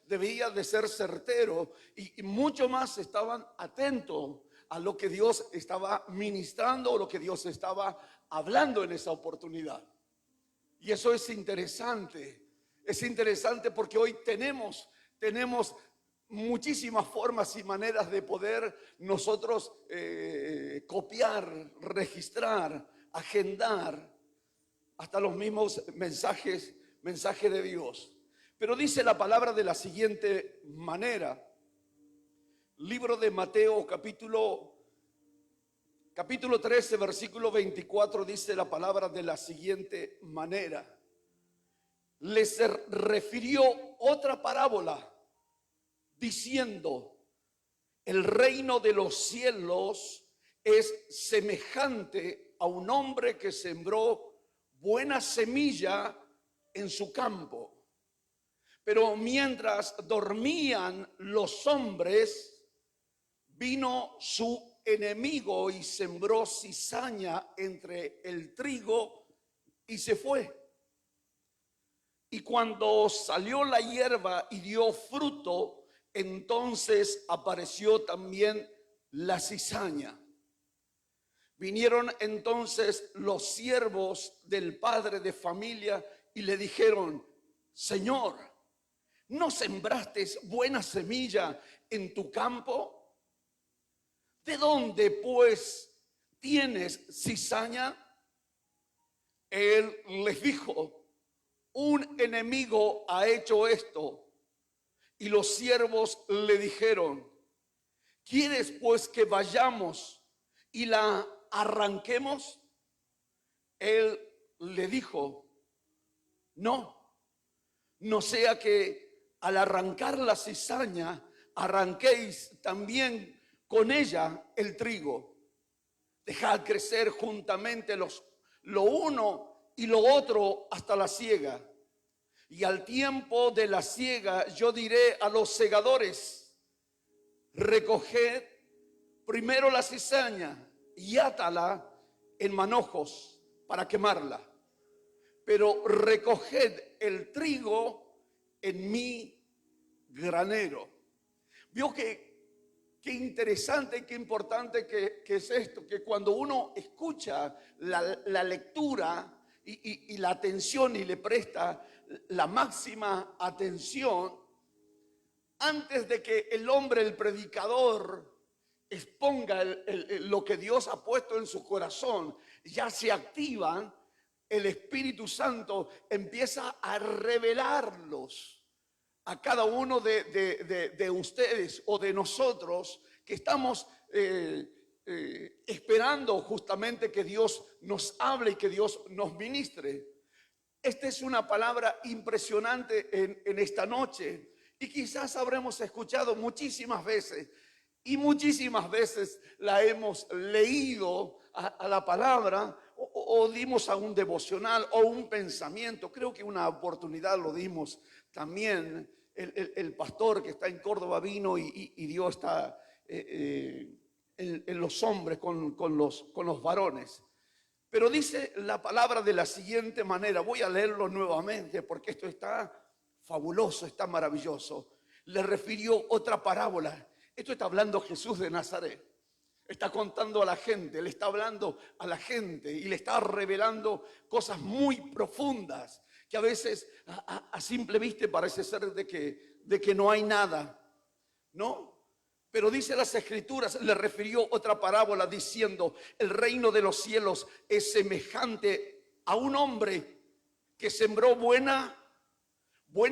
debía de ser certero y mucho más estaban atentos a lo que Dios estaba ministrando o lo que Dios estaba hablando en esa oportunidad. Y eso es interesante. Es interesante porque hoy tenemos muchísimas formas y maneras de poder nosotros copiar, registrar, agendar hasta los mismos mensajes de Dios. Pero dice la palabra de la siguiente manera. Libro de Mateo capítulo 13, versículo 24, dice la palabra de la siguiente manera. Les refirió otra parábola diciendo: el reino de los cielos es semejante a un hombre que sembró buena semilla en su campo. Pero mientras dormían los hombres, vino su enemigo y sembró cizaña entre el trigo y se fue. Y cuando salió la hierba y dio fruto, entonces apareció también la cizaña. Vinieron entonces los siervos del padre de familia y le dijeron: Señor, ¿no sembraste buena semilla en tu campo? ¿De dónde pues tienes cizaña? Él les dijo: un enemigo ha hecho esto. Y los siervos le dijeron: ¿quieres pues que vayamos y la arranquemos? Él le dijo: no sea que al arrancar la cizaña arranquéis también con ella el trigo. Dejad crecer juntamente lo uno y lo otro hasta la siega. Y al tiempo de la siega yo diré a los segadores: recoged primero la cizaña y átala en manojos para quemarla, pero recoged el trigo en mi granero. Vio que qué interesante y qué importante que es esto, que cuando uno escucha la lectura y la atención y le presta la máxima atención, antes de que el hombre, el predicador, exponga lo que Dios ha puesto en su corazón, ya se activan, el Espíritu Santo empieza a revelarlos a cada uno de ustedes o de nosotros que estamos esperando justamente que Dios nos hable y que Dios nos ministre. Esta es una palabra impresionante en esta noche y quizás habremos escuchado muchísimas veces y muchísimas veces la hemos leído a la palabra o dimos a un devocional o un pensamiento. Creo que una oportunidad lo dimos también. El pastor que está en Córdoba vino y dio esta en los hombres con los varones. Pero dice la palabra de la siguiente manera. Voy a leerlo nuevamente porque esto está fabuloso, está maravilloso. Le refirió otra parábola. Esto está hablando Jesús de Nazaret. Está contando a la gente, le está hablando a la gente y le está revelando cosas muy profundas que a veces a simple vista parece ser de que no hay nada, ¿no? Pero dice las Escrituras, le refirió otra parábola diciendo: el reino de los cielos es semejante a un hombre que sembró buena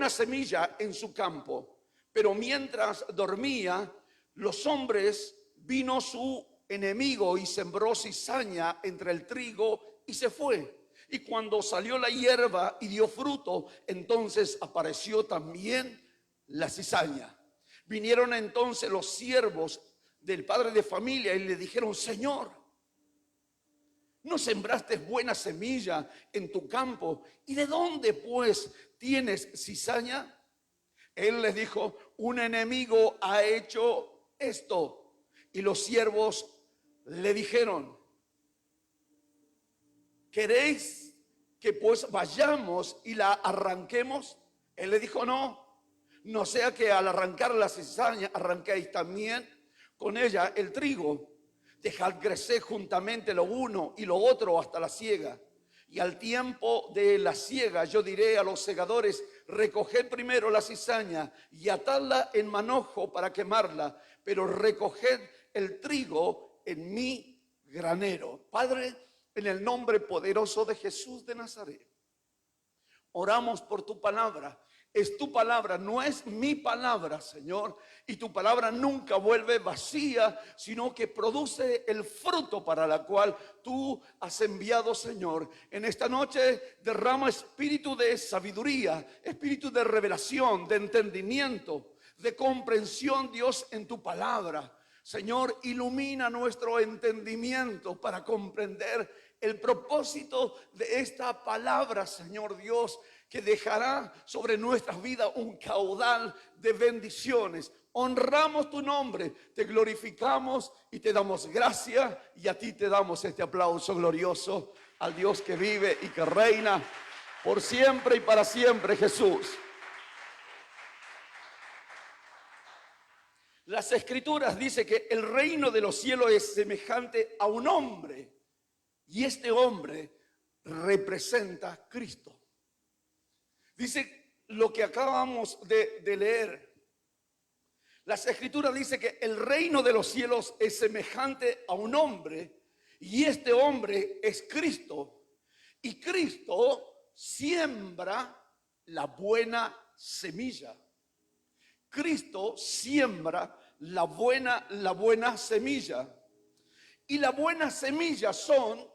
semilla en su campo. Pero mientras dormía, los hombres, vino su enemigo y sembró cizaña entre el trigo y se fue. Y cuando salió la hierba y dio fruto, entonces apareció también la cizaña. Vinieron entonces los siervos del padre de familia y le dijeron: Señor, ¿no sembraste buena semilla en tu campo? ¿Y de dónde pues tienes cizaña? Él les dijo: un enemigo ha hecho esto. Y los siervos le dijeron: ¿queréis que pues vayamos y la arranquemos? Él le dijo: no No sea que al arrancar la cizaña arranquéis también con ella el trigo. Dejad crecer juntamente lo uno y lo otro hasta la siega. Y al tiempo de la siega yo diré a los segadores: recoged primero la cizaña y atadla en manojo para quemarla, pero recoged el trigo en mi granero. Padre, en el nombre poderoso de Jesús de Nazaret, oramos por tu palabra. Es tu palabra, no es mi palabra, Señor. Y tu palabra nunca vuelve vacía, sino que produce el fruto para la cual tú has enviado, Señor. En esta noche derrama espíritu de sabiduría, espíritu de revelación, de entendimiento, de comprensión, Dios, en tu palabra. Señor, ilumina nuestro entendimiento para comprender el propósito de esta palabra, Señor Dios, que dejará sobre nuestras vidas un caudal de bendiciones. Honramos tu nombre, te glorificamos y te damos gracias, y a ti te damos este aplauso glorioso al Dios que vive y que reina por siempre y para siempre, Jesús. Las Escrituras dicen que el reino de los cielos es semejante a un hombre, y este hombre representa a Cristo. Dice lo que acabamos de leer. Las Escrituras dicen que el reino de los cielos es semejante a un hombre, y este hombre es Cristo. Y Cristo siembra la buena semilla. Cristo siembra la buena semilla. Y la buena semilla son,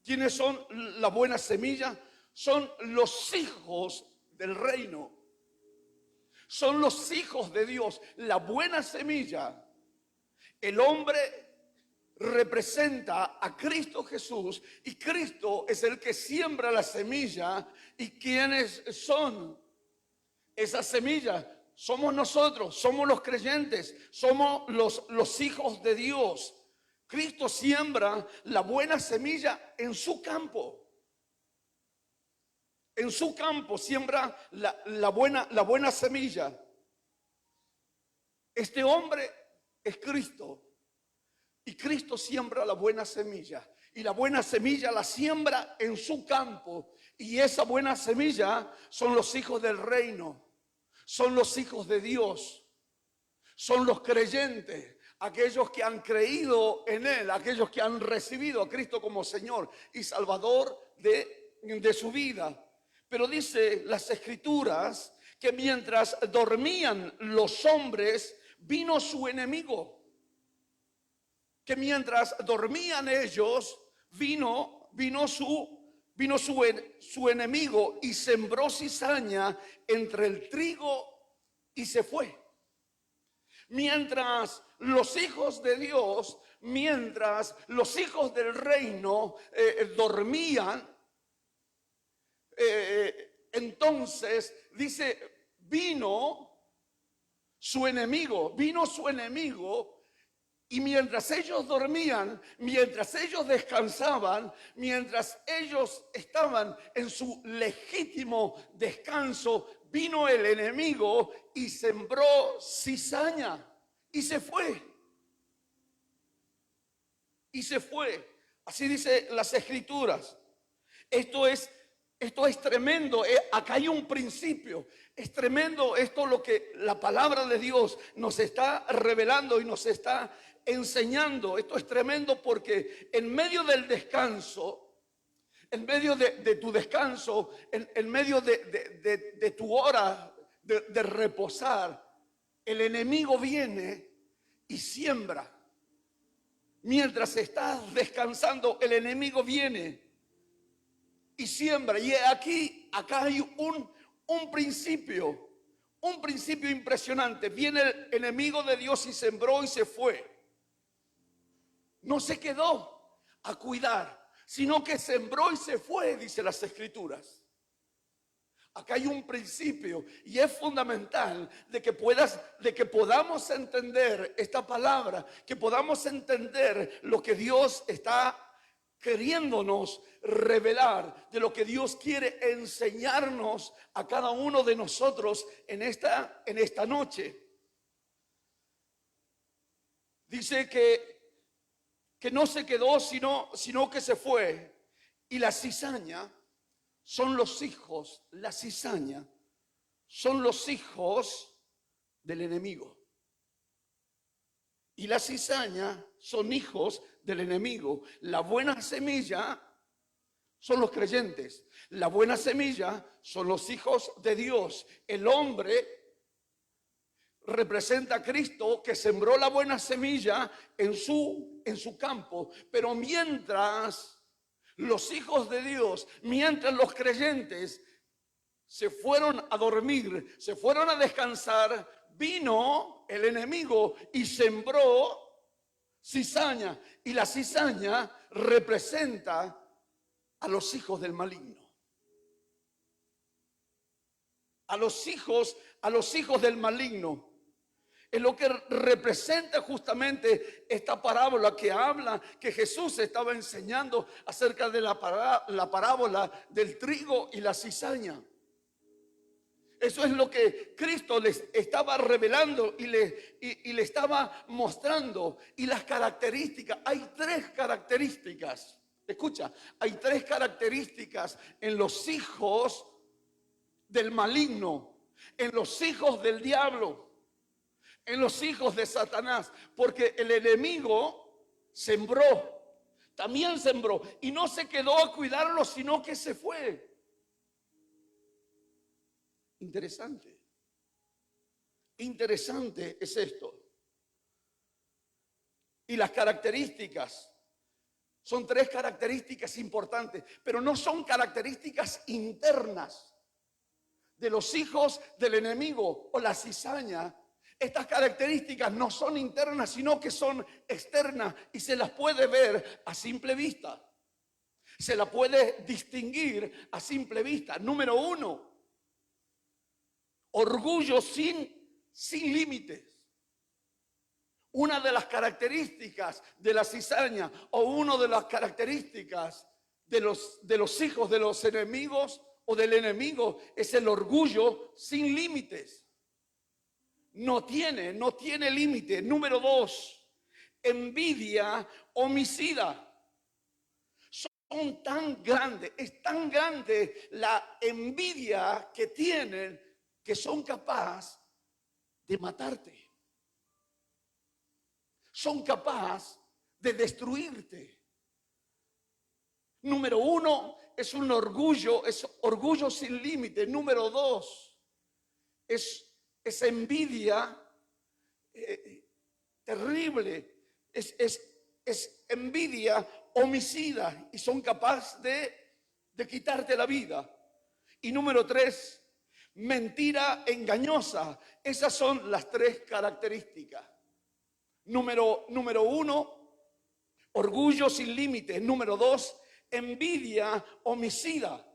¿quiénes son la buena semilla? Son los hijos del reino. Son los hijos de Dios. La buena semilla. El hombre representa a Cristo Jesús, y Cristo es el que siembra la semilla. ¿Y quiénes son esas semillas? Somos nosotros, somos los creyentes, somos los hijos de Dios. Cristo siembra la buena semilla en su campo. En su campo siembra la buena semilla. Este hombre es Cristo, y Cristo siembra la buena semilla, y la buena semilla la siembra en su campo, y esa buena semilla son los hijos del reino, son los hijos de Dios, son los creyentes, aquellos que han creído en Él, aquellos que han recibido a Cristo como Señor y Salvador de su vida. Pero dice las Escrituras que mientras dormían los hombres, vino su enemigo. Que mientras dormían ellos, vino su enemigo y sembró cizaña entre el trigo y se fue. Mientras los hijos de Dios, mientras los hijos del reino dormían, entonces dice, vino su enemigo, y mientras ellos dormían, mientras ellos descansaban, mientras ellos estaban en su legítimo descanso, vino el enemigo y sembró cizaña y se fue. Así dice las Escrituras. Esto es tremendo. Acá hay un principio. Es tremendo esto, lo que la palabra de Dios nos está revelando y nos está enseñando. Esto es tremendo porque en medio del descanso, en medio de tu descanso, en medio de tu hora de reposar, el enemigo viene y siembra. Mientras estás descansando, el enemigo viene y siembra. Y acá hay un principio impresionante. Viene el enemigo de Dios y sembró y se fue. No se quedó a cuidar, sino que sembró y se fue, dice las Escrituras. Acá hay un principio y es fundamental de que podamos entender esta palabra, que podamos entender lo que Dios está queriéndonos revelar de lo que Dios quiere enseñarnos a cada uno de nosotros en esta noche. Dice que no se quedó, sino que se fue. Y la cizaña son los hijos, la cizaña son los hijos del enemigo. Y la cizaña son hijos del enemigo. La buena semilla son los creyentes. La buena semilla son los hijos de Dios. El hombre representa a Cristo, que sembró la buena semilla en su campo. Pero mientras los hijos de Dios, mientras los creyentes se fueron a dormir, se fueron a descansar, vino el enemigo y sembró cizaña. Y la cizaña representa a los hijos del maligno. A los hijos del maligno. Es lo que representa justamente esta parábola que habla, que Jesús estaba enseñando acerca de la parábola del trigo y la cizaña. Eso es lo que Cristo les estaba revelando y le estaba mostrando. Y las características, hay 3 características. Escucha, hay 3 características en los hijos del maligno, en los hijos del diablo, en los hijos de Satanás. Porque el enemigo sembró, también sembró, y no se quedó a cuidarlo, sino que se fue. Interesante. Interesante es esto. Y las características son 3 características importantes, pero no son características internas de los hijos del enemigo o la cizaña. Estas características no son internas, sino que son externas y se las puede ver a simple vista. Se la puede distinguir a simple vista. Número 1. Orgullo sin límites. Una de las características de la cizaña o una de las características de los hijos de los enemigos o del enemigo es el orgullo sin límites. No tiene límite. Número 2, envidia homicida. Son tan grandes, es tan grande la envidia que tienen, que son capaces de matarte. Son capaces de destruirte. Número 1 es un orgullo, es orgullo sin límite. Número 2 es envidia terrible, es envidia homicida y son capaces de quitarte la vida. Y número 3, mentira engañosa. Esas son las 3 características. Número 1, orgullo sin límites. Número 2, envidia homicida.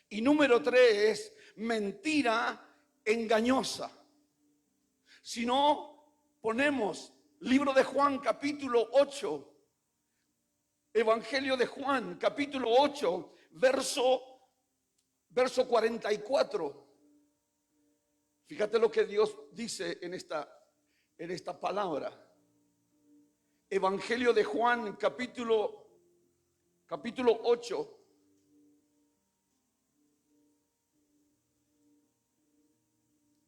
Y número 3, mentira engañosa. Si no, ponemos libro de Juan capítulo 8, Evangelio de Juan capítulo 8, verso 44. Fíjate lo que Dios dice en esta palabra. Evangelio de Juan capítulo 8.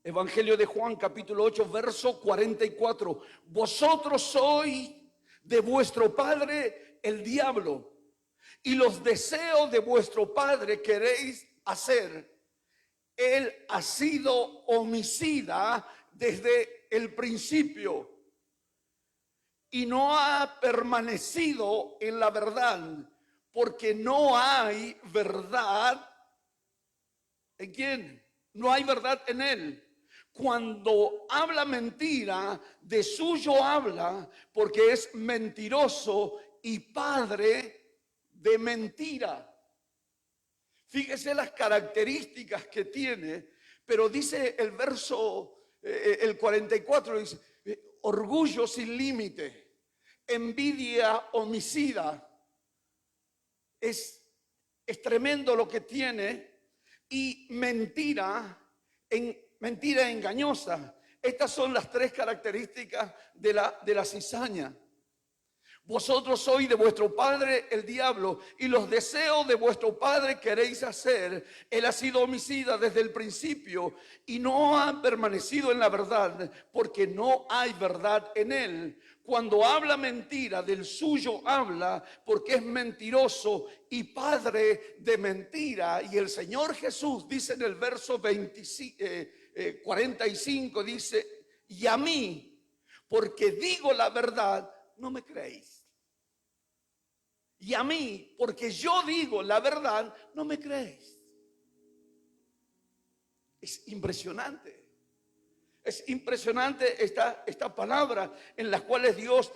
Evangelio de Juan capítulo 8, verso 44. Vosotros sois de vuestro padre el diablo, y los deseos de vuestro padre queréis hacer. Él ha sido homicida desde el principio y no ha permanecido en la verdad, porque no hay verdad. ¿En quién? No hay verdad en él. Cuando habla mentira, de suyo habla, porque es mentiroso y padre de mentira. Fíjese las características que tiene, pero dice el verso, el 44, dice, orgullo sin límite, envidia homicida. es, es tremendo lo que tiene. Y mentira engañosa. Estas son las tres características de la cizaña. Vosotros sois de vuestro padre el diablo, y los deseos de vuestro padre queréis hacer. Él ha sido homicida desde el principio y no ha permanecido en la verdad, porque no hay verdad en él. Cuando habla mentira, del suyo habla, porque es mentiroso y padre de mentira. Y el Señor Jesús dice en el verso 45, dice: y a mí, porque digo la verdad, no me creéis. Y a mí, porque yo digo la verdad, no me creéis. Es impresionante. Es impresionante esta palabra en las cuales Dios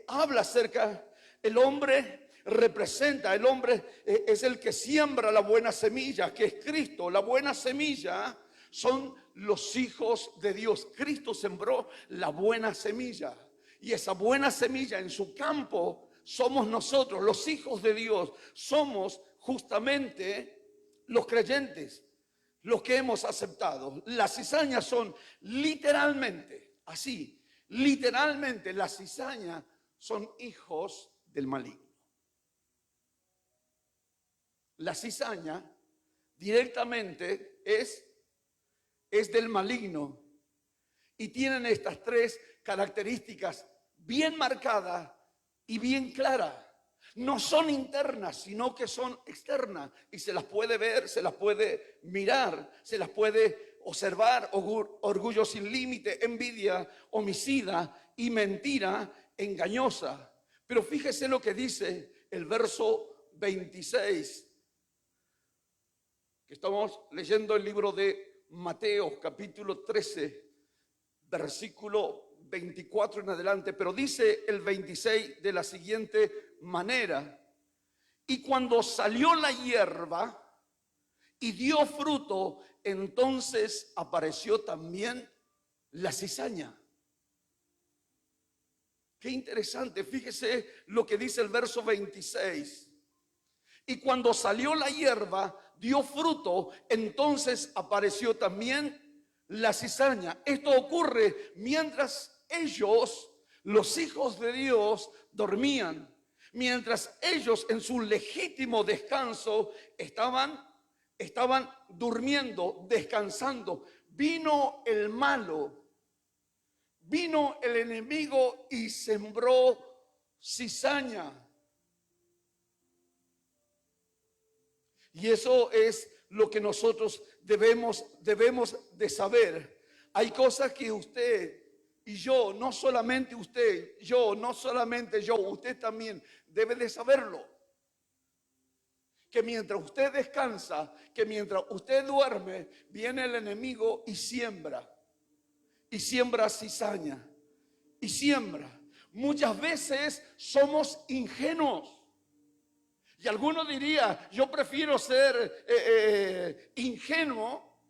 habla acerca. El hombre representa, el hombre es el que siembra la buena semilla, que es Cristo. La buena semilla son los hijos de Dios. Cristo sembró la buena semilla. Y esa buena semilla en su campo somos nosotros, los hijos de Dios. Somos justamente los creyentes, los que hemos aceptado. Las cizañas son literalmente, así, literalmente las cizañas son hijos del maligno. La cizaña directamente es del maligno y tienen estas tres características bien marcadas y bien claras. No son internas, sino que son externas, y se las puede ver, se las puede mirar, se las puede observar: orgullo sin límite, envidia homicida y mentira engañosa. Pero fíjese lo que dice el verso 26, que estamos leyendo el libro de Mateo, capítulo 13, versículo 24 en adelante, pero dice el 26 de la siguiente manera: y cuando salió la hierba y dio fruto, entonces apareció también la cizaña. Qué interesante, fíjese lo que dice el verso 26. Y cuando salió la hierba, dio fruto, entonces apareció también la cizaña. Esto ocurre mientras ellos, los hijos de Dios, dormían. Mientras ellos en su legítimo descanso estaban durmiendo, descansando, vino el malo, vino el enemigo y sembró cizaña. Y eso es lo que nosotros debemos de saber. Hay cosas que usted y yo, no solamente usted, no solamente yo, usted también debe de saberlo. Que mientras usted descansa, que mientras usted duerme, viene el enemigo y siembra cizaña, y siembra. Muchas veces somos ingenuos. Y alguno diría: yo prefiero ser ingenuo,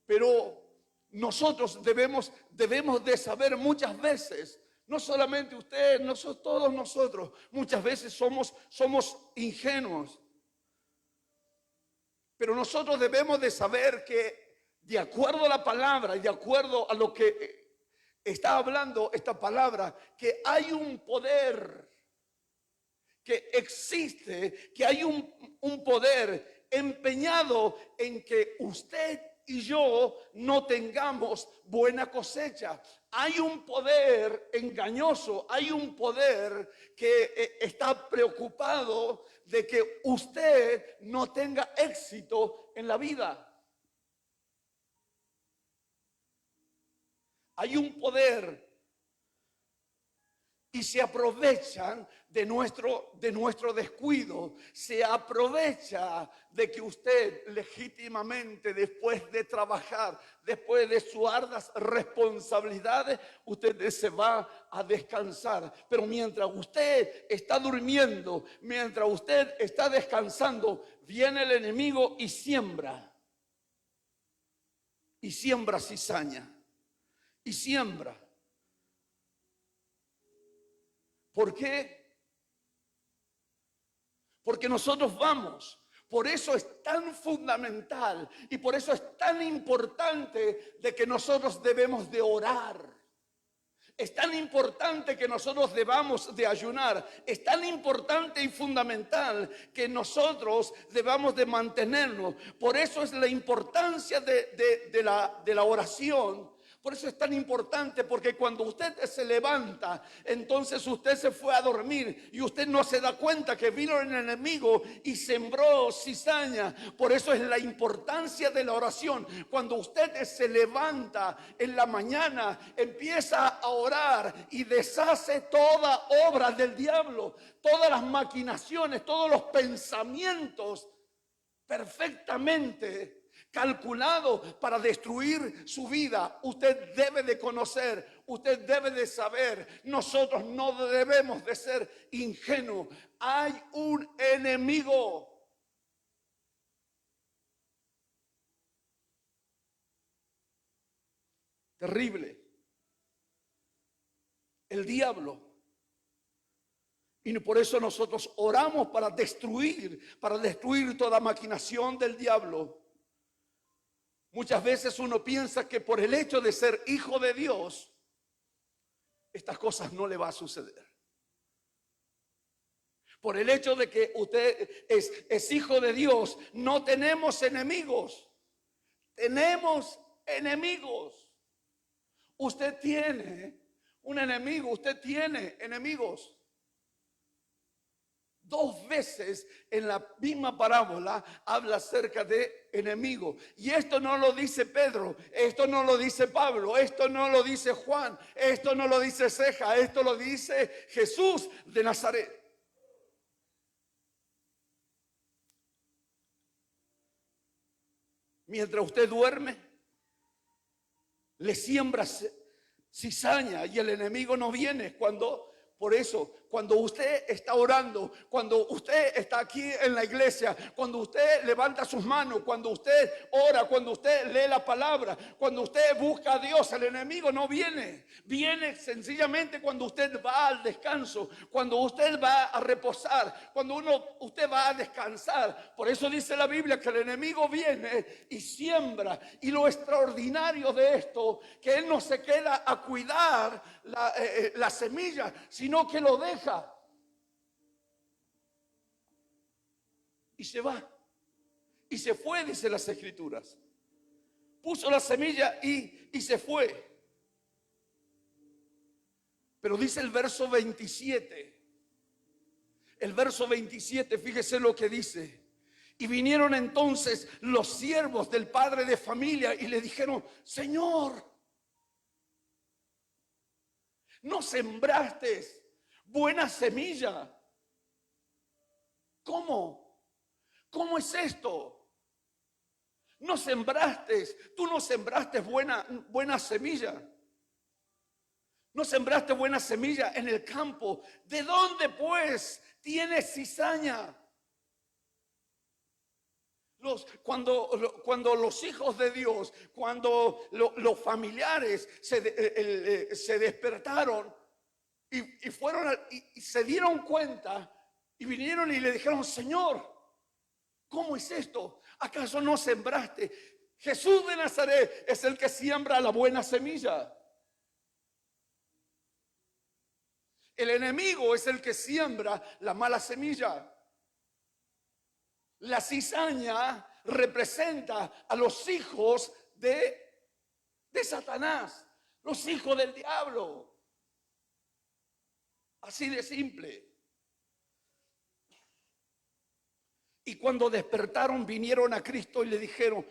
pero nosotros debemos de saber muchas veces, no solamente usted, todos nosotros, muchas veces somos ingenuos. Pero nosotros debemos de saber que, de acuerdo a la palabra y de acuerdo a lo que está hablando esta palabra, que hay un poder que existe, que hay un poder empeñado en que usted y yo no tengamos buena cosecha. Hay un poder engañoso, hay un poder que está preocupado de que usted no tenga éxito en la vida. Hay un poder y se aprovechan de nuestro descuido. Se aprovecha de que usted legítimamente, después de trabajar, después de sus arduas responsabilidades, usted se va a descansar. Pero mientras usted está durmiendo, mientras usted está descansando, viene el enemigo y siembra cizaña, y siembra. ¿Por qué? porque nosotros vamos. Por eso es tan fundamental y por eso es tan importante de que nosotros debemos de orar. Es tan importante que nosotros debamos de ayunar. Es tan importante y fundamental que nosotros debamos de mantenernos. Por eso es la importancia de la oración. Por eso es tan importante, porque cuando usted se levanta, entonces usted se fue a dormir y usted no se da cuenta que vino el enemigo y sembró cizaña. Por eso es la importancia de la oración. Cuando usted se levanta en la mañana, empieza a orar y deshace toda obra del diablo, todas las maquinaciones, todos los pensamientos perfectamente calculado para destruir su vida. Usted debe de conocer, usted debe de saber, nosotros no debemos de ser ingenuos. Hay un enemigo. Terrible. El diablo. Y por eso nosotros oramos para destruir toda maquinación del diablo. Muchas veces uno piensa que por el hecho de ser hijo de Dios, estas cosas no le va a suceder. Por el hecho de que usted es hijo de Dios, no tenemos enemigos. Tenemos enemigos. Usted tiene un enemigo, usted tiene enemigos. 2 veces en la misma parábola habla acerca de enemigo. Y esto no lo dice Pedro, esto no lo dice Pablo, esto no lo dice Juan, esto no lo dice Ceja, esto lo dice Jesús de Nazaret. Mientras usted duerme, le siembra cizaña y el enemigo no viene. Por eso, cuando usted está orando, cuando usted está aquí en la iglesia, cuando usted levanta sus manos, cuando usted ora, cuando usted lee la palabra, cuando usted busca a Dios, el enemigo no viene. Viene sencillamente cuando usted va al descanso, cuando usted va a reposar, cuando usted va a descansar. Por eso dice la Biblia que el enemigo viene y siembra. Y lo extraordinario de esto, que él no se queda a cuidar la semilla, sino que lo deja y se va. Y se fue, dice las Escrituras. Puso la semilla y se fue. Pero dice el verso 27. El verso 27, fíjese lo que dice. Y vinieron entonces los siervos del padre de familia y le dijeron: Señor, ¿no sembraste buena semilla? ¿Cómo? ¿Cómo es esto? ¿No sembraste? ¿Tú no sembraste buena semilla? ¿No sembraste buena semilla en el campo? ¿De dónde pues tienes cizaña? Cuando los hijos de Dios, cuando los familiares se despertaron y fueron y se dieron cuenta y vinieron y le dijeron: Señor, ¿cómo es esto? ¿Acaso no sembraste? Jesús de Nazaret es el que siembra la buena semilla. El enemigo es el que siembra la mala semilla. La cizaña representa a los hijos de Satanás, los hijos del diablo. Así de simple. Y cuando despertaron, vinieron a Cristo y le dijeron,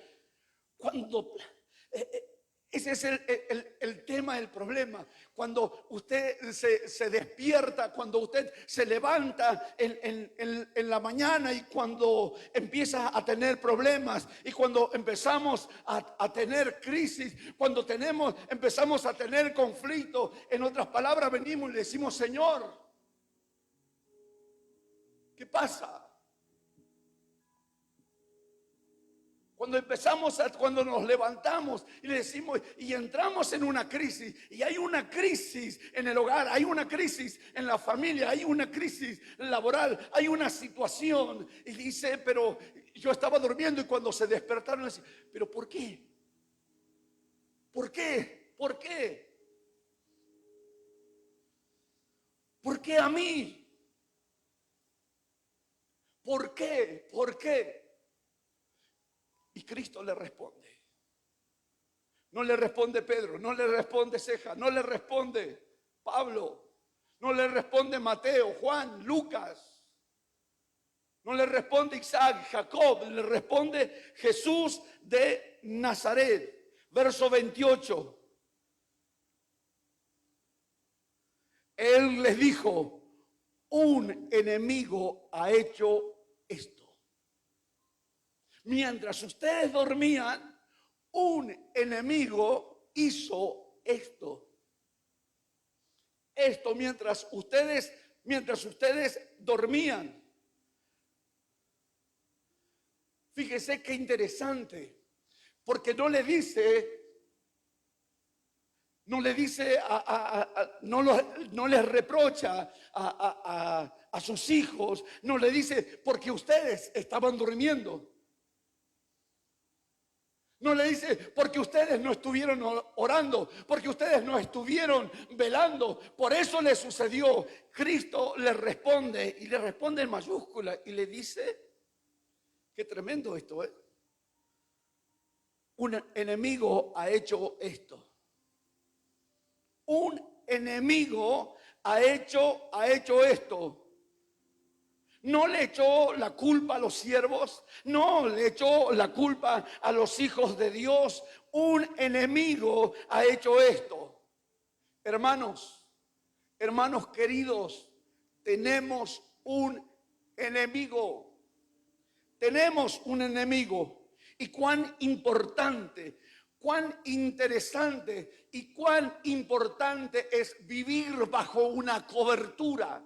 ese es el tema, el problema. Cuando usted se despierta, cuando usted se levanta en la mañana y cuando empieza a tener problemas y cuando empezamos a tener crisis, cuando empezamos a tener conflicto, en otras palabras venimos y le decimos: Señor, ¿qué pasa? Cuando nos levantamos y le decimos, y entramos en una crisis, y hay una crisis en el hogar, hay una crisis en la familia, hay una crisis laboral, hay una situación, y dice, pero yo estaba durmiendo y cuando se despertaron, decían, pero ¿por qué? ¿Por qué? ¿Por qué? ¿Por qué a mí? ¿Por qué? ¿Por qué? Y Cristo le responde. No le responde Pedro, no le responde Ceja, no le responde Pablo, no le responde Mateo, Juan, Lucas, no le responde Isaac, Jacob, le responde Jesús de Nazaret. Verso 28. Él les dijo, un enemigo ha hecho esto. Mientras ustedes dormían, un enemigo hizo esto. Esto mientras ustedes dormían. Fíjese qué interesante, porque no les reprocha a sus hijos, no le dice porque ustedes estaban durmiendo. No le dice porque ustedes no estuvieron orando, porque ustedes no estuvieron velando, por eso le sucedió. Cristo le responde y le responde en mayúscula y le dice, qué tremendo esto, ¿eh? Un enemigo ha hecho esto. Un enemigo ha hecho esto. No le echó la culpa a los siervos, no le echó la culpa a los hijos de Dios. Un enemigo ha hecho esto. Hermanos queridos, tenemos un enemigo. Tenemos un enemigo. Y cuán importante, cuán interesante y cuán importante es vivir bajo una cobertura.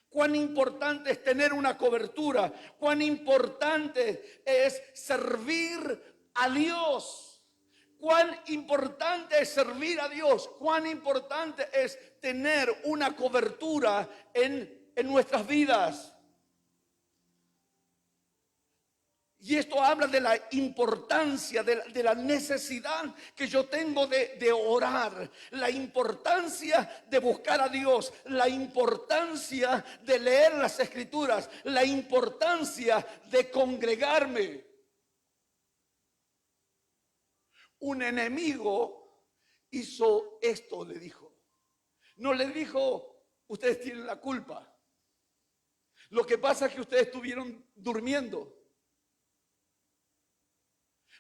Cuán importante es tener una cobertura, cuán importante es servir a Dios, cuán importante es servir a Dios, cuán importante es tener una cobertura en nuestras vidas. Y esto habla de la importancia, de la necesidad que yo tengo de orar, la importancia de buscar a Dios, la importancia de leer las Escrituras, la importancia de congregarme. Un enemigo hizo esto, le dijo. No le dijo, ustedes tienen la culpa. Lo que pasa es que ustedes estuvieron durmiendo.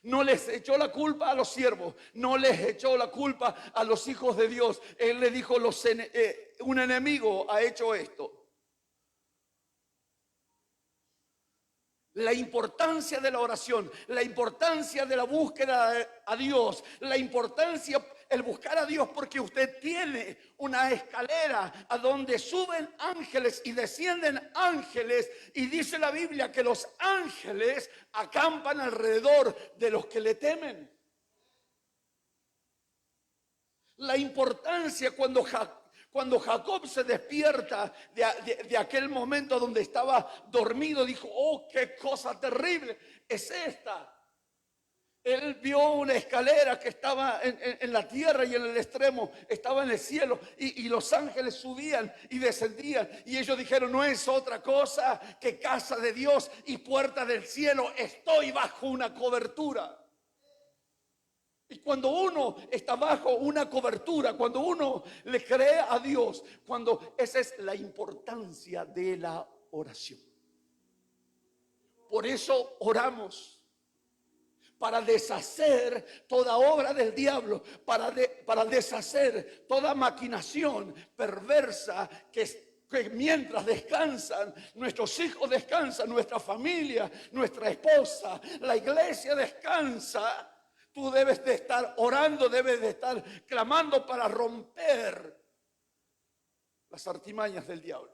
No les echó la culpa a los siervos, no les echó la culpa a los hijos de Dios. Él le dijo, un enemigo ha hecho esto. La importancia de la oración, la importancia de la búsqueda a Dios, la importancia, el buscar a Dios, porque usted tiene una escalera a donde suben ángeles y descienden ángeles, y dice la Biblia que los ángeles acampan alrededor de los que le temen. La importancia cuando Jacob se despierta de aquel momento donde estaba dormido, dijo, oh, qué cosa terrible es esta. Él vio una escalera que estaba en la tierra y en el extremo estaba en el cielo, y los ángeles subían y descendían, y ellos dijeron, no es otra cosa que casa de Dios y puerta del cielo, estoy bajo una cobertura. Y cuando uno está bajo una cobertura, cuando uno le cree a Dios, esa es la importancia de la oración. Por eso oramos, para deshacer toda obra del diablo, para deshacer toda maquinación perversa que mientras descansan, nuestros hijos descansan, nuestra familia, nuestra esposa, la iglesia descansa. Tú debes de estar orando, debes de estar clamando para romper las artimañas del diablo.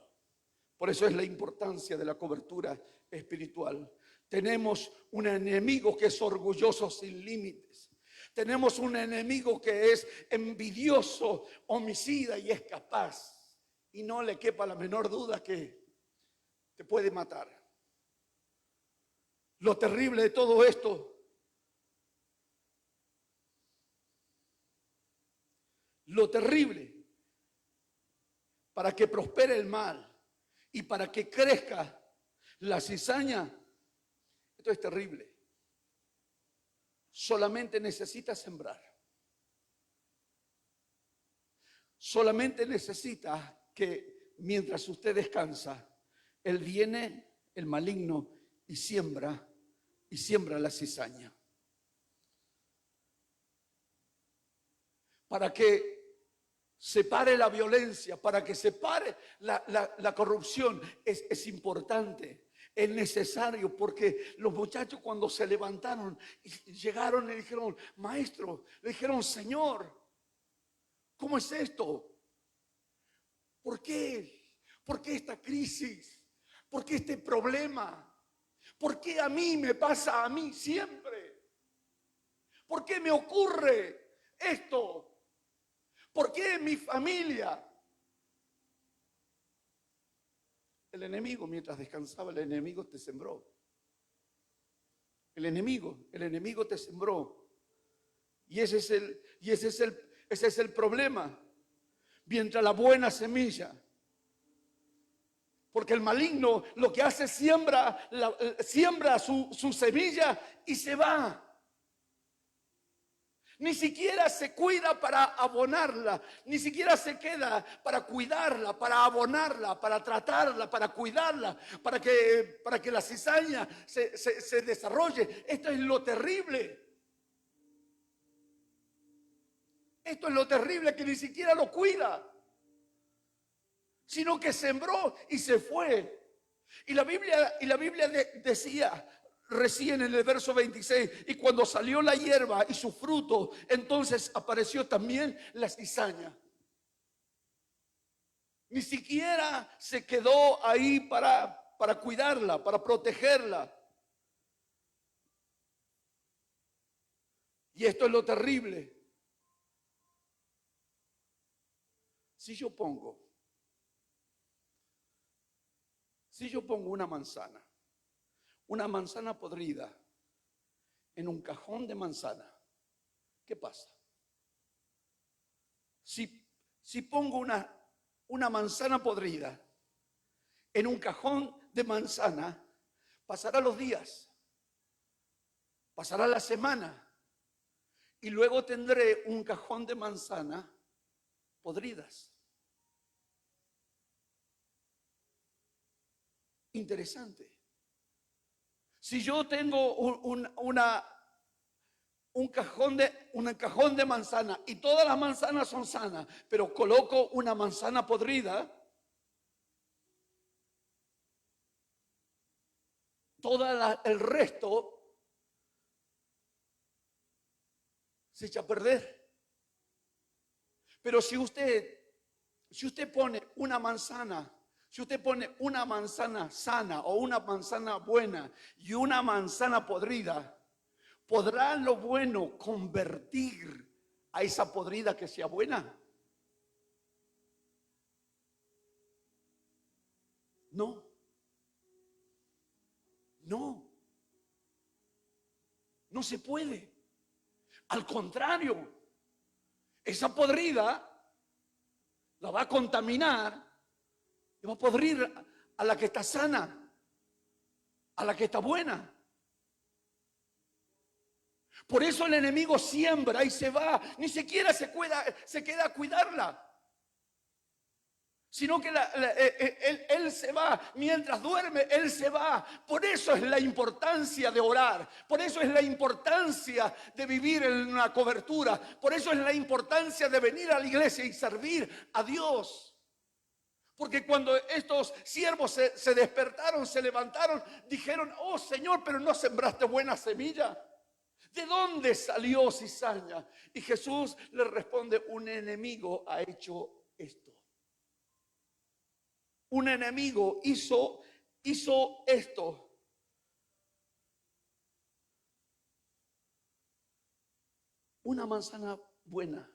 Por eso es la importancia de la cobertura espiritual. Tenemos un enemigo que es orgulloso sin límites. Tenemos un enemigo que es envidioso, homicida y es capaz. Y no le quepa la menor duda que te puede matar. Lo terrible de todo esto, lo terrible para que prospere el mal y para que crezca la cizaña, esto es terrible. Solamente necesita sembrar. Solamente necesita que mientras usted descansa, Él viene, el maligno, y siembra la cizaña. Para que se pare la violencia, para que se pare la corrupción, es importante. Es necesario, porque los muchachos cuando se levantaron y llegaron le dijeron, maestro, le dijeron, Señor, ¿cómo es esto? ¿Por qué? ¿Por qué esta crisis? ¿Por qué este problema? ¿Por qué a mí me pasa a mí siempre? ¿Por qué me ocurre esto? ¿Por qué en mi familia? El enemigo, mientras descansaba, el enemigo te sembró. El enemigo te sembró. Y ese es el problema. Mientras la buena semilla. Porque el maligno lo que hace es siembra su semilla y se va. Ni siquiera se cuida para abonarla, ni siquiera se queda para cuidarla, para abonarla, para tratarla, para cuidarla, para que la cizaña se desarrolle. Esto es lo terrible. Esto es lo terrible, que ni siquiera lo cuida, sino que sembró y se fue. Y la Biblia decía recién en el verso 26, y cuando salió la hierba y su fruto, entonces apareció también la cizaña. Ni siquiera se quedó ahí para cuidarla, para protegerla. Y esto es lo terrible. Si yo pongo una manzana podrida en un cajón de manzana, ¿qué pasa? Si pongo una manzana podrida en un cajón de manzana, pasará los días, pasará la semana, y luego tendré un cajón de manzana podridas. Interesante. Si yo tengo un cajón de manzana y todas las manzanas son sanas, pero coloco una manzana podrida, el resto se echa a perder. Pero si usted pone una manzana, si usted pone una manzana sana o una manzana buena y una manzana podrida, ¿podrá lo bueno convertir a esa podrida que sea buena? No. No se puede. Al contrario, esa podrida la va a contaminar y va a podrir a la que está sana, a la que está buena. Por eso el enemigo siembra y se va, ni siquiera se queda a cuidarla, sino que él se va, mientras duerme, él se va. Por eso es la importancia de orar, por eso es la importancia de vivir en una cobertura, por eso es la importancia de venir a la iglesia y servir a Dios. Porque cuando estos siervos se despertaron, se levantaron, dijeron, oh Señor, pero no sembraste buena semilla. ¿De dónde salió cizaña? Y Jesús le responde, un enemigo ha hecho esto. Un enemigo hizo esto. una manzana buena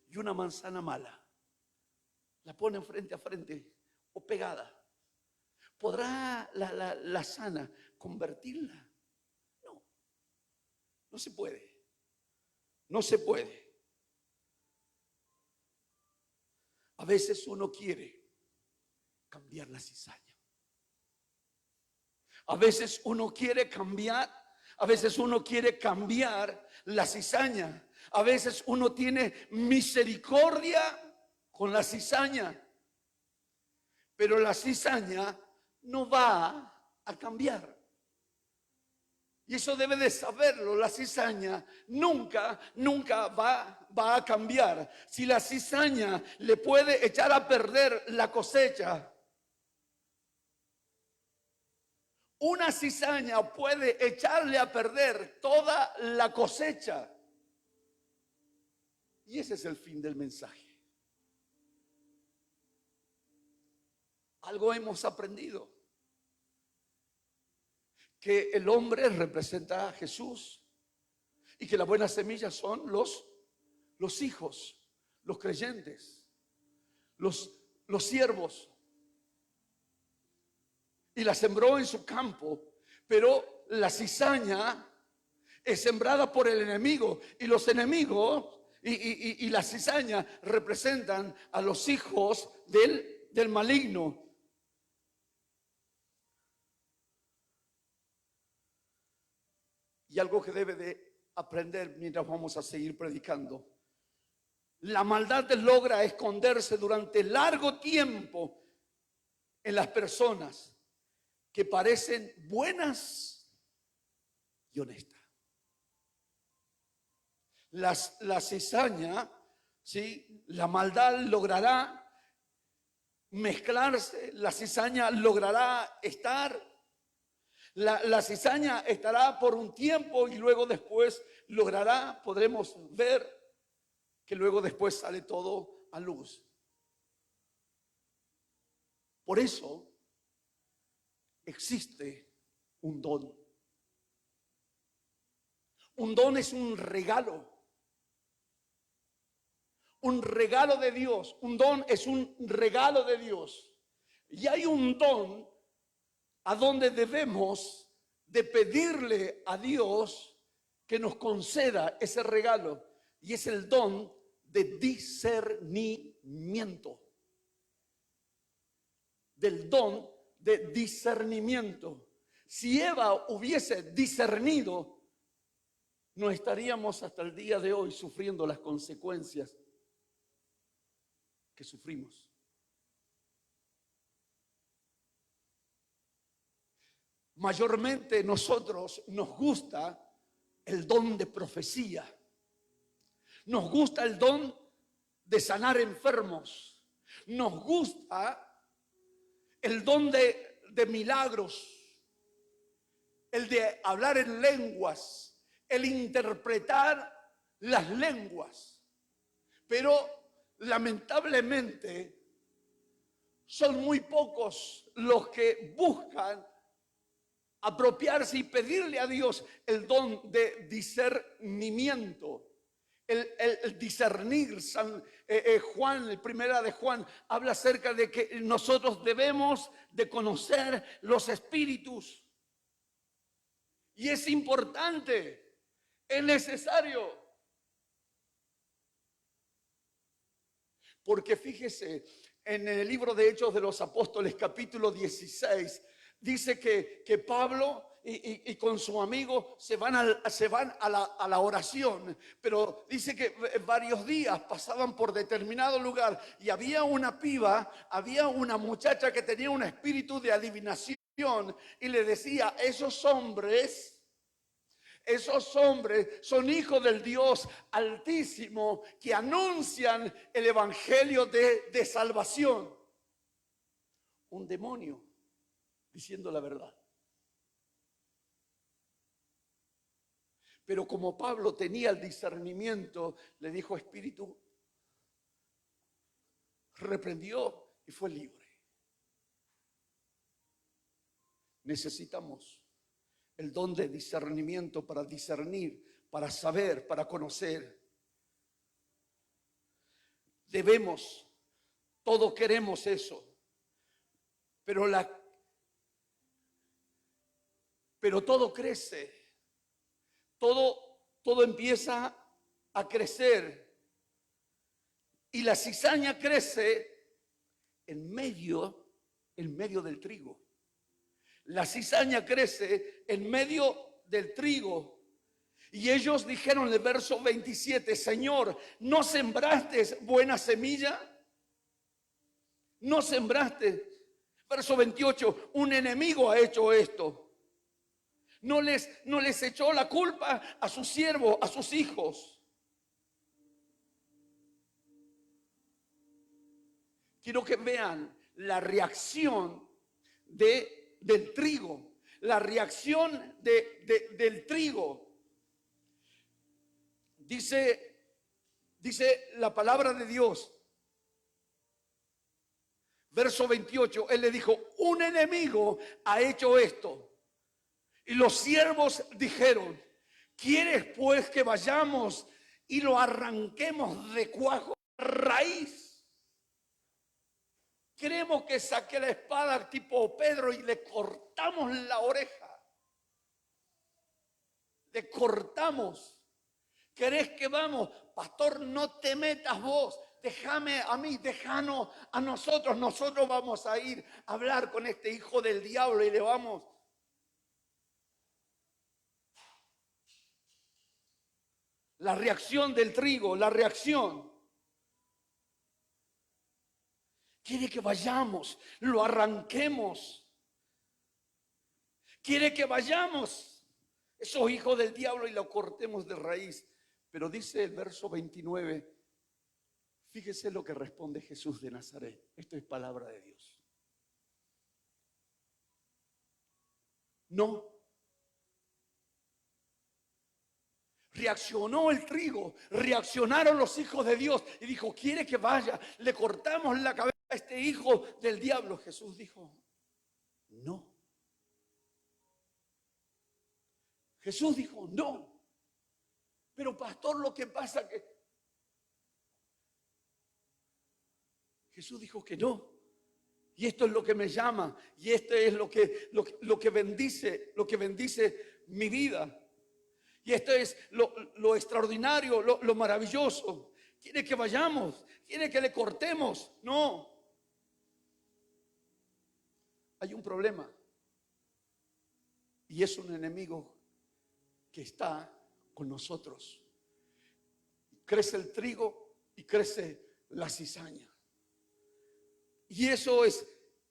y una manzana mala, la ponen frente a frente o pegada, ¿podrá la sana convertirla? No, no se puede. No se puede. A veces uno quiere cambiar la cizaña. A veces uno quiere cambiar, a veces uno quiere cambiar la cizaña. A veces uno tiene misericordia con la cizaña, pero la cizaña no va a cambiar. Y eso debe de saberlo, la cizaña nunca va a cambiar. Si la cizaña le puede echar a perder la cosecha, una cizaña puede echarle a perder toda la cosecha. Y ese es el fin del mensaje. Algo hemos aprendido. Que el hombre representa a Jesús y que la buena semilla son los hijos, los creyentes, los siervos. Y la sembró en su campo, pero la cizaña es sembrada por el enemigo, y los enemigos y la cizaña representan a los hijos del maligno. Y algo que debe de aprender mientras vamos a seguir predicando: la maldad logra esconderse durante largo tiempo en las personas que parecen buenas y honestas. La cizaña, ¿sí? La maldad logrará mezclarse, la cizaña logrará estar. La cizaña estará por un tiempo y luego después podremos ver que luego después sale todo a luz. Por eso existe un don. Un don es un regalo. Un regalo de Dios. Un don es un regalo de Dios. Y hay un don a donde debemos de pedirle a Dios que nos conceda ese regalo, y es el don de discernimiento. Del don de discernimiento. Si Eva hubiese discernido, no estaríamos hasta el día de hoy sufriendo las consecuencias que sufrimos. Mayormente nosotros nos gusta el don de profecía. Nos gusta el don de sanar enfermos. Nos gusta el don de milagros. El de hablar en lenguas. El interpretar las lenguas. Pero lamentablemente son muy pocos los que buscan apropiarse y pedirle a Dios el don de discernimiento, el discernir. Juan, el primera de Juan, habla acerca de que nosotros debemos de conocer los espíritus. Y es importante, es necesario. Porque fíjese, en el libro de Hechos de los Apóstoles, capítulo 16, dice que Pablo y con su amigo se van a la oración, pero dice que varios días pasaban por determinado lugar y había una piba, había una muchacha que tenía un espíritu de adivinación y le decía: esos hombres son hijos del Dios Altísimo que anuncian el evangelio de salvación. Un demonio diciendo la verdad. Pero como Pablo tenía el discernimiento, le dijo: espíritu, reprendió y fue libre. Necesitamos el don de discernimiento para discernir, para saber, para conocer. debemos, todos queremos eso, pero todo crece, todo empieza a crecer y la cizaña crece en medio del trigo. La cizaña crece en medio del trigo. Y ellos dijeron en el verso 27, Señor, ¿no sembraste buena semilla? ¿No sembraste? Verso 28, un enemigo ha hecho esto. No les echó la culpa a sus siervos, a sus hijos. Quiero que vean la reacción del trigo. La reacción del trigo. Dice la palabra de Dios. Verso 28, él le dijo, un enemigo ha hecho esto. Y los siervos dijeron, ¿quieres pues que vayamos y lo arranquemos de cuajo a raíz? Queremos que saque la espada tipo Pedro y le cortamos la oreja. Le cortamos. ¿Querés que vamos? Pastor, no te metas vos. Déjame a mí, déjanos a nosotros. Nosotros vamos a ir a hablar con este hijo del diablo y le vamos. La reacción del trigo, la reacción. Quiere que vayamos, lo arranquemos. Quiere que vayamos, esos hijos del diablo, y lo cortemos de raíz. Pero dice el verso 29, fíjese lo que responde Jesús de Nazaret. Esto es palabra de Dios. No. Reaccionó el trigo, reaccionaron los hijos de Dios y dijo, quiere que vaya, le cortamos la cabeza a este hijo del diablo. Jesús dijo, no. Jesús dijo, no. Pero pastor, lo que pasa que Jesús dijo que no. Y esto es lo que me llama, y esto es lo que bendice mi vida. Y esto es lo extraordinario, lo maravilloso. Quiere que vayamos, quiere que le cortemos. No. Hay un problema. Y es un enemigo que está con nosotros. Crece el trigo y crece la cizaña. Y eso es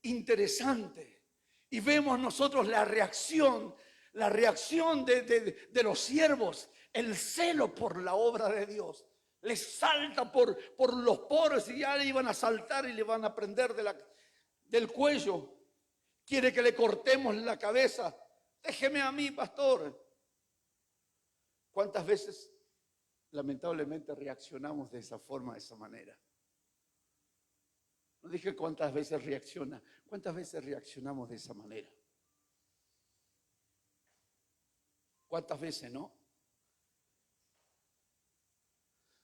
interesante. Y vemos nosotros la reacción de los siervos, el celo por la obra de Dios. Les salta por los poros y ya le iban a saltar y le van a prender del cuello. Quiere que le cortemos la cabeza. Déjeme a mí, pastor. ¿Cuántas veces lamentablemente reaccionamos de esa forma, de esa manera? No dije cuántas veces reacciona. ¿Cuántas veces reaccionamos de esa manera? ¿Cuántas veces no?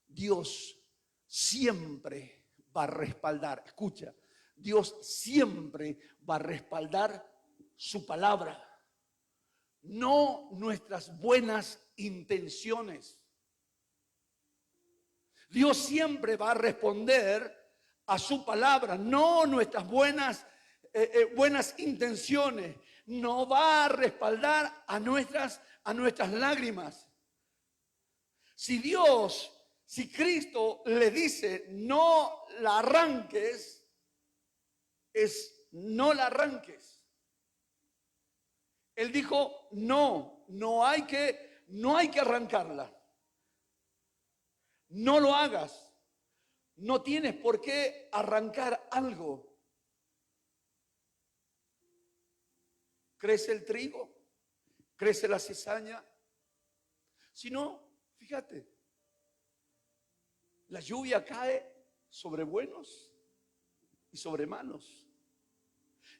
Dios siempre va a respaldar. Escucha, Dios siempre va a respaldar su palabra. No nuestras buenas intenciones. Dios siempre va a responder a su palabra, no nuestras buenas intenciones. No va a respaldar a nuestras lágrimas. Si Cristo le dice no la arranques, es no la arranques. Él dijo no hay que arrancarla. No lo hagas. No tienes por qué arrancar algo. Crece el trigo, crece la cizaña. Si no, fíjate, la lluvia cae sobre buenos y sobre malos.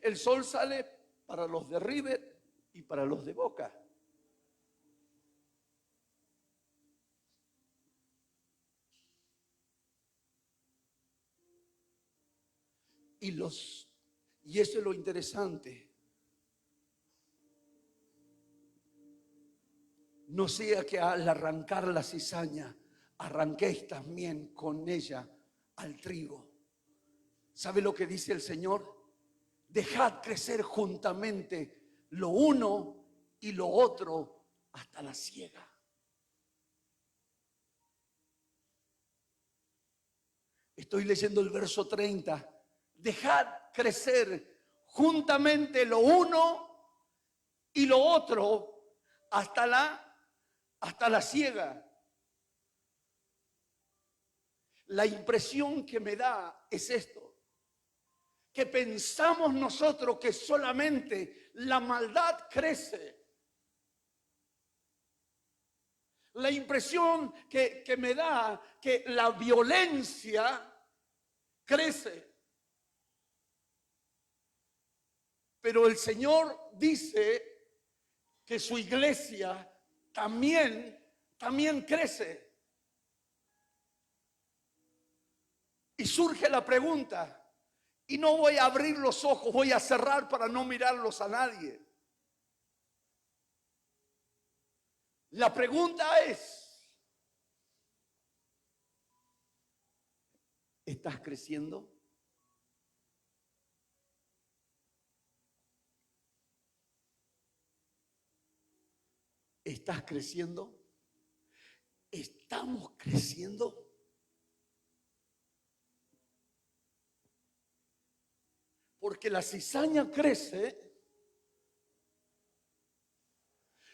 El sol sale para los de River y para los de Boca. Y eso es lo interesante. No sea que al arrancar la cizaña, arranquéis también con ella al trigo. ¿Sabe lo que dice el Señor? Dejad crecer juntamente lo uno y lo otro hasta la siega. Estoy leyendo el verso 30. Dejad crecer juntamente lo uno y lo otro hasta la siega. La impresión que me da es esto: que pensamos nosotros que solamente la maldad crece. La impresión que me da que la violencia crece. Pero el Señor dice que su iglesia también crece. Y surge la pregunta, y no voy a abrir los ojos, voy a cerrar para no mirarlos a nadie. La pregunta es, ¿estás creciendo? ¿Estás creciendo? ¿Estamos creciendo? Porque la cizaña crece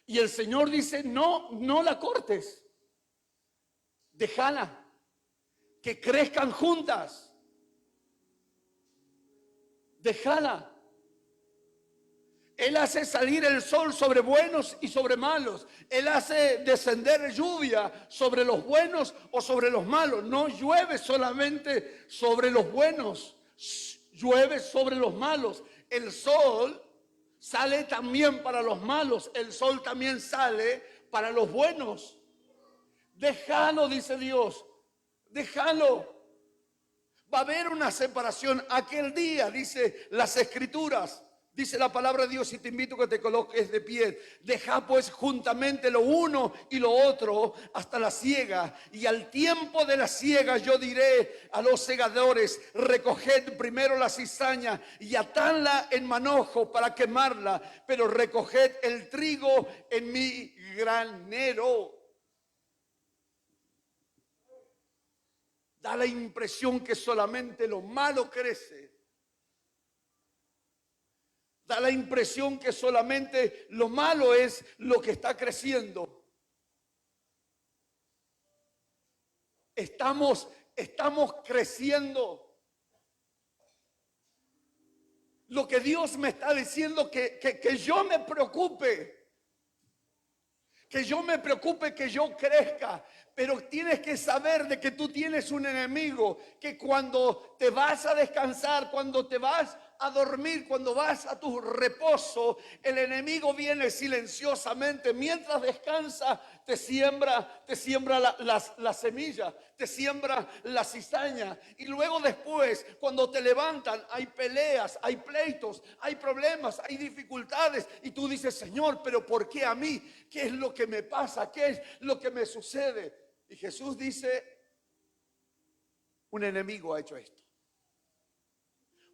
y el Señor dice, no la cortes, déjala, que crezcan juntas, déjala. Él hace salir el sol sobre buenos y sobre malos. Él hace descender lluvia sobre los buenos o sobre los malos. No llueve solamente sobre los buenos, llueve sobre los malos. El sol sale también para los malos. El sol también sale para los buenos. Déjalo, dice Dios. Déjalo. Va a haber una separación aquel día, dice las Escrituras. Dice la palabra de Dios, y te invito a que te coloques de pie. Deja pues juntamente lo uno y lo otro hasta la siega. Y al tiempo de la siega yo diré a los segadores, recoged primero la cizaña y atadla en manojo para quemarla, pero recoged el trigo en mi granero. Da la impresión que solamente lo malo crece. Da la impresión que solamente lo malo es lo que está creciendo. Estamos creciendo. Lo que Dios me está diciendo que yo me preocupe. Que yo me preocupe, que yo crezca. Pero tienes que saber de que tú tienes un enemigo que cuando te vas a descansar, cuando te vas a dormir, cuando vas a tu reposo, el enemigo viene silenciosamente. Mientras descansa, te siembra la semilla, te siembra la cizaña. Y luego después, cuando te levantan, hay peleas, hay pleitos, hay problemas, hay dificultades. Y tú dices, Señor, ¿pero por qué a mí? ¿Qué es lo que me pasa? ¿Qué es lo que me sucede? Y Jesús dice, un enemigo ha hecho esto.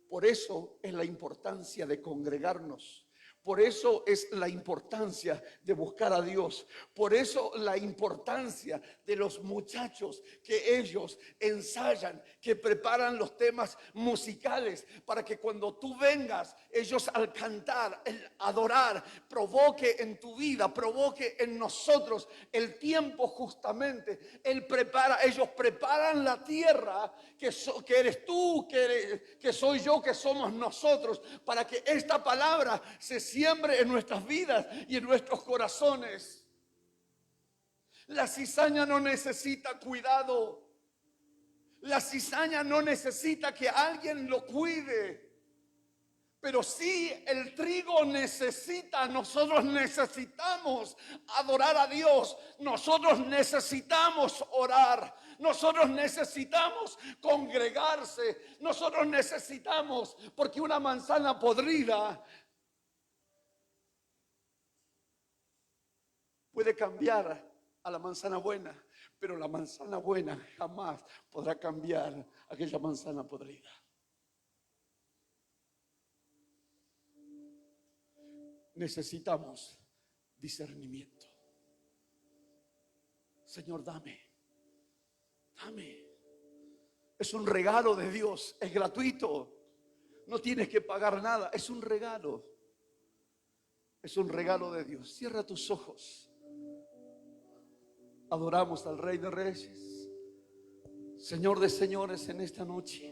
Por eso es la importancia de congregarnos. Por eso es la importancia de buscar a Dios. Por eso la importancia de los muchachos que ellos ensayan, que preparan los temas musicales para que cuando tú vengas, ellos al cantar, el adorar, provoque en tu vida, provoque en nosotros el tiempo justamente. Ellos preparan la tierra que eres tú, que soy yo, que somos nosotros, para que esta palabra se siembre en nuestras vidas y en nuestros corazones. La cizaña no necesita cuidado. La cizaña no necesita que alguien lo cuide. Pero sí, el trigo nosotros necesitamos adorar a Dios, nosotros necesitamos orar, nosotros necesitamos congregarse, nosotros necesitamos, porque una manzana podrida puede cambiar a la manzana buena, pero la manzana buena jamás podrá cambiar aquella manzana podrida. Necesitamos discernimiento. Señor, dame. Es un regalo de Dios, es gratuito. No tienes que pagar nada, es un regalo. Es un regalo de Dios. Cierra tus ojos. Adoramos al Rey de Reyes, Señor de señores en esta noche.